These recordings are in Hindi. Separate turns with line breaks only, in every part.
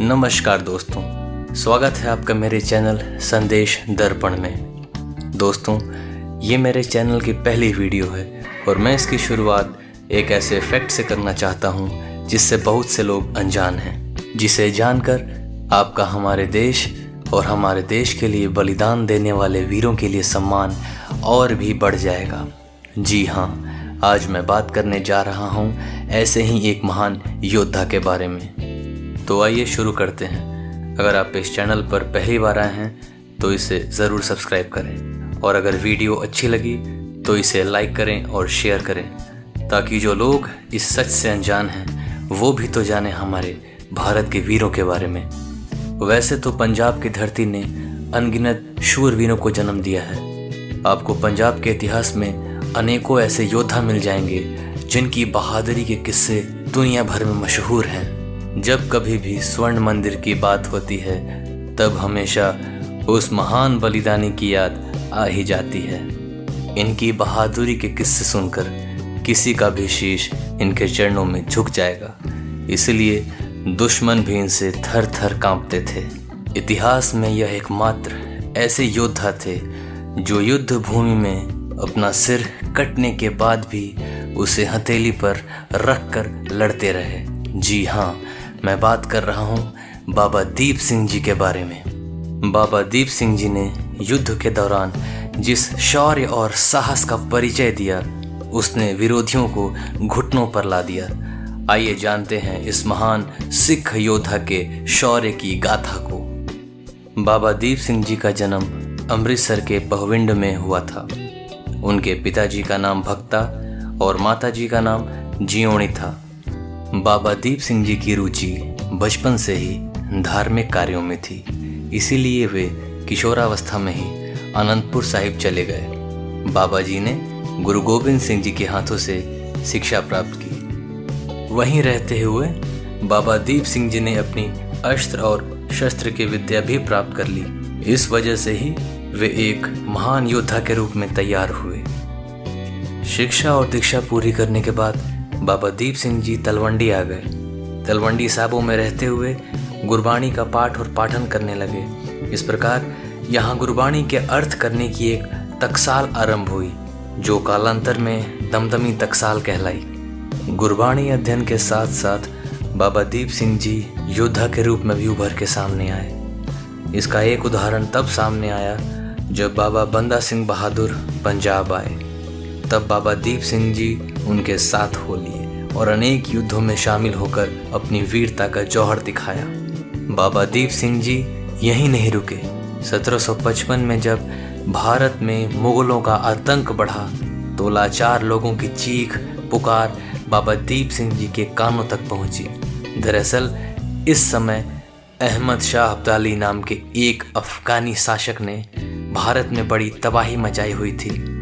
नमस्कार दोस्तों, स्वागत है आपका मेरे चैनल संदेश दर्पण में। दोस्तों, ये मेरे चैनल की पहली वीडियो है और मैं इसकी शुरुआत एक ऐसे फैक्ट से करना चाहता हूँ जिससे बहुत से लोग अनजान हैं, जिसे जानकर आपका हमारे देश और हमारे देश के लिए बलिदान देने वाले वीरों के लिए सम्मान और भी बढ़ जाएगा। जी हाँ, आज मैं बात करने जा रहा हूँ ऐसे ही एक महान योद्धा के बारे में। तो आइए शुरू करते हैं। अगर आप इस चैनल पर पहली बार आए हैं तो इसे ज़रूर सब्सक्राइब करें और अगर वीडियो अच्छी लगी तो इसे लाइक करें और शेयर करें, ताकि जो लोग इस सच से अनजान हैं वो भी तो जाने हमारे भारत के वीरों के बारे में। वैसे तो पंजाब की धरती ने अनगिनत शूरवीरों को जन्म दिया है। आपको पंजाब के इतिहास में अनेकों ऐसे योद्धा मिल जाएंगे जिनकी बहादुरी के किस्से दुनिया भर में मशहूर हैं। जब कभी भी स्वर्ण मंदिर की बात होती है तब हमेशा उस महान बलिदानी की याद आ ही जाती है। इनकी बहादुरी के किस्से सुनकर किसी का भी शीश इनके चरणों में झुक जाएगा, इसलिए दुश्मन भी इनसे थर थर कांपते थे। इतिहास में यह एकमात्र ऐसे योद्धा थे जो युद्ध भूमि में अपना सिर कटने के बाद भी उसे हथेली पर रख कर लड़ते रहे। जी हाँ, मैं बात कर रहा हूँ बाबा दीप सिंह जी के बारे में। बाबा दीप सिंह जी ने युद्ध के दौरान जिस शौर्य और साहस का परिचय दिया, उसने विरोधियों को घुटनों पर ला दिया। आइए जानते हैं इस महान सिख योद्धा के शौर्य की गाथा को। बाबा दीप सिंह जी का जन्म अमृतसर के पहविंड में हुआ था। उनके पिताजी का नाम भक्ता और माताजी का नाम जियोणी था। बाबा दीप सिंह जी की रुचि बचपन से ही धार्मिक कार्यों में थी, इसीलिए वे किशोरावस्था में ही आनंदपुर साहिब चले गए। बाबा जी ने गुरु गोविंद सिंह जी के हाथों से शिक्षा प्राप्त की। वहीं रहते हुए बाबा दीप सिंह जी ने अपनी अस्त्र और शस्त्र की विद्या भी प्राप्त कर ली। इस वजह से ही वे एक महान योद्धा के रूप में तैयार हुए। शिक्षा और दीक्षा पूरी करने के बाद बाबा दीप सिंह जी तलवंडी आ गए। तलवंडी साहबों में रहते हुए गुरबाणी का पाठ और पाठन करने लगे। इस प्रकार यहाँ गुरबाणी के अर्थ करने की एक टकसाल आरंभ हुई, जो कालांतर में दमदमी टकसाल कहलाई। गुरबाणी अध्ययन के साथ साथ बाबा दीप सिंह जी योद्धा के रूप में भी उभर के सामने आए। इसका एक उदाहरण तब सामने आया जब बाबा बंदा सिंह बहादुर पंजाब आए। तब बाबा दीप सिंह जी उनके साथ हो लिए और अनेक युद्धों में शामिल होकर अपनी वीरता का जौहर दिखाया। बाबा दीप सिंह जी यहीं नहीं रुके। 1755 में जब भारत में मुगलों का आतंक बढ़ा तो लाचार लोगों की चीख पुकार बाबा दीप सिंह जी के कानों तक पहुंची। दरअसल इस समय अहमद शाह अब्दाली नाम के एक अफगानी शासक ने भारत में बड़ी तबाही मचाई हुई थी।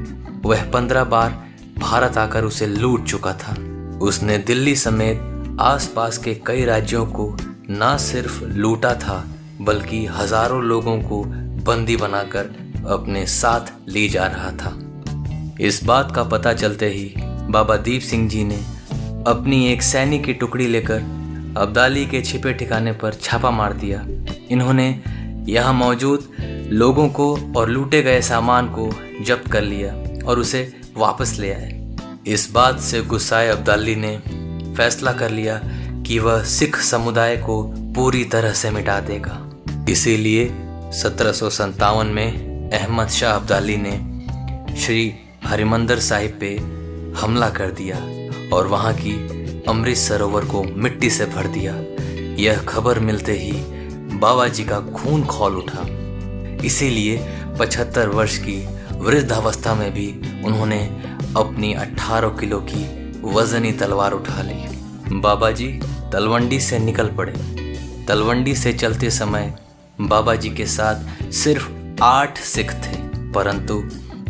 वह 15 बार भारत आकर उसे लूट चुका था। उसने दिल्ली समेत आसपास के कई राज्यों को न सिर्फ लूटा था बल्कि हजारों लोगों को बंदी बनाकर अपने साथ ले जा रहा था। इस बात का पता चलते ही बाबा दीप सिंह जी ने अपनी एक सैनिक की टुकड़ी लेकर अब्दाली के छिपे ठिकाने पर छापा मार दिया। इन्होंने यहाँ मौजूद लोगों को और लूटे गए सामान को जब्त कर लिया और उसे वापस ले आए। इस बात से गुस्साए अब्दाली ने फैसला कर लिया कि वह सिख समुदाय को पूरी तरह से मिटा देगा। इसीलिए 1757 में अहमद शाह अब्दाली ने श्री हरिमंदिर साहिब पे हमला कर दिया और वहाँ की अमृत सरोवर को मिट्टी से भर दिया। यह खबर मिलते ही बाबा जी का खून खौल उठा। इसीलिए 75 वर्ष की वृद्धावस्था में भी उन्होंने अपनी 18 किलो की वजनी तलवार उठा ली। बाबा जी तलवंडी से निकल पड़े। तलवंडी से चलते समय बाबा जी के साथ सिर्फ 8 सिख थे, परंतु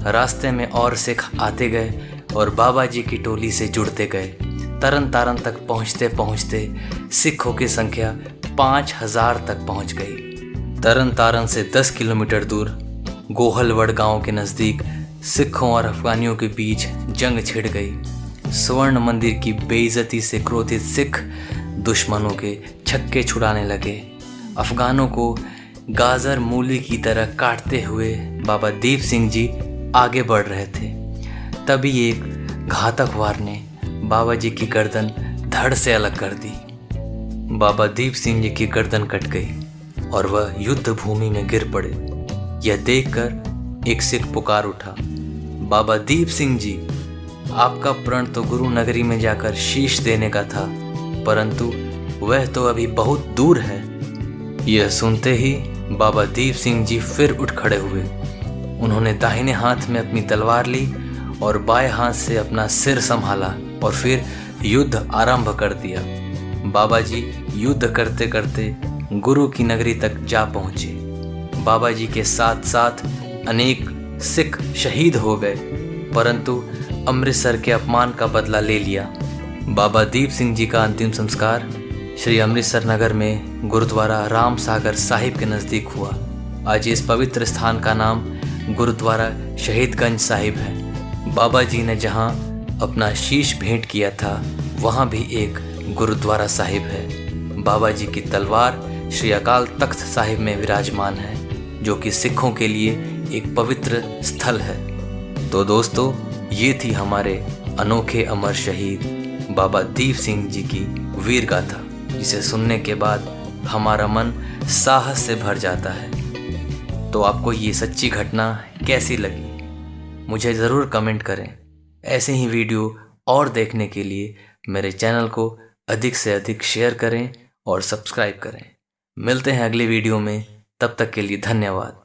रास्ते में और सिख आते गए और बाबा जी की टोली से जुड़ते गए। तरन तारन तक पहुँचते पहुँचते सिखों की संख्या 5000 तक पहुँच गई। तरन तारन से 10 किलोमीटर दूर गोहलवड़ गांव के नज़दीक सिखों और अफगानियों के बीच जंग छिड़ गई। स्वर्ण मंदिर की बेइज्जती से क्रोधित सिख दुश्मनों के छक्के छुड़ाने लगे। अफगानों को गाजर मूली की तरह काटते हुए बाबा दीप सिंह जी आगे बढ़ रहे थे। तभी एक घातक वार ने बाबा जी की गर्दन धड़ से अलग कर दी। बाबा दीप सिंह जी की गर्दन कट गई और वह युद्ध भूमि में गिर पड़े। यह देखकर एक सिख पुकार उठा, बाबा दीप सिंह जी, आपका प्रण तो गुरु नगरी में जाकर शीश देने का था, परंतु वह तो अभी बहुत दूर है। यह सुनते ही बाबा दीप सिंह जी फिर उठ खड़े हुए। उन्होंने दाहिने हाथ में अपनी तलवार ली और बाएं हाथ से अपना सिर संभाला और फिर युद्ध आरंभ कर दिया। बाबा जी युद्ध करते करते गुरु की नगरी तक जा पहुंचे। बाबा जी के साथ साथ अनेक सिख शहीद हो गए, परंतु अमृतसर के अपमान का बदला ले लिया। बाबा दीप सिंह जी का अंतिम संस्कार श्री अमृतसर नगर में गुरुद्वारा राम सागर साहिब के नज़दीक हुआ। आज इस पवित्र स्थान का नाम गुरुद्वारा शहीदगंज साहिब है। बाबा जी ने जहाँ अपना शीश भेंट किया था, वहाँ भी एक गुरुद्वारा साहिब है। बाबा जी की तलवार श्री अकाल तख्त साहिब में विराजमान है, जो कि सिखों के लिए एक पवित्र स्थल है। तो दोस्तों, ये थी हमारे अनोखे अमर शहीद बाबा दीप सिंह जी की वीर गाथा, जिसे सुनने के बाद हमारा मन साहस से भर जाता है। तो आपको ये सच्ची घटना कैसी लगी, मुझे ज़रूर कमेंट करें। ऐसे ही वीडियो और देखने के लिए मेरे चैनल को अधिक से अधिक शेयर करें और सब्सक्राइब करें। मिलते हैं अगली वीडियो में, तब तक के लिए धन्यवाद।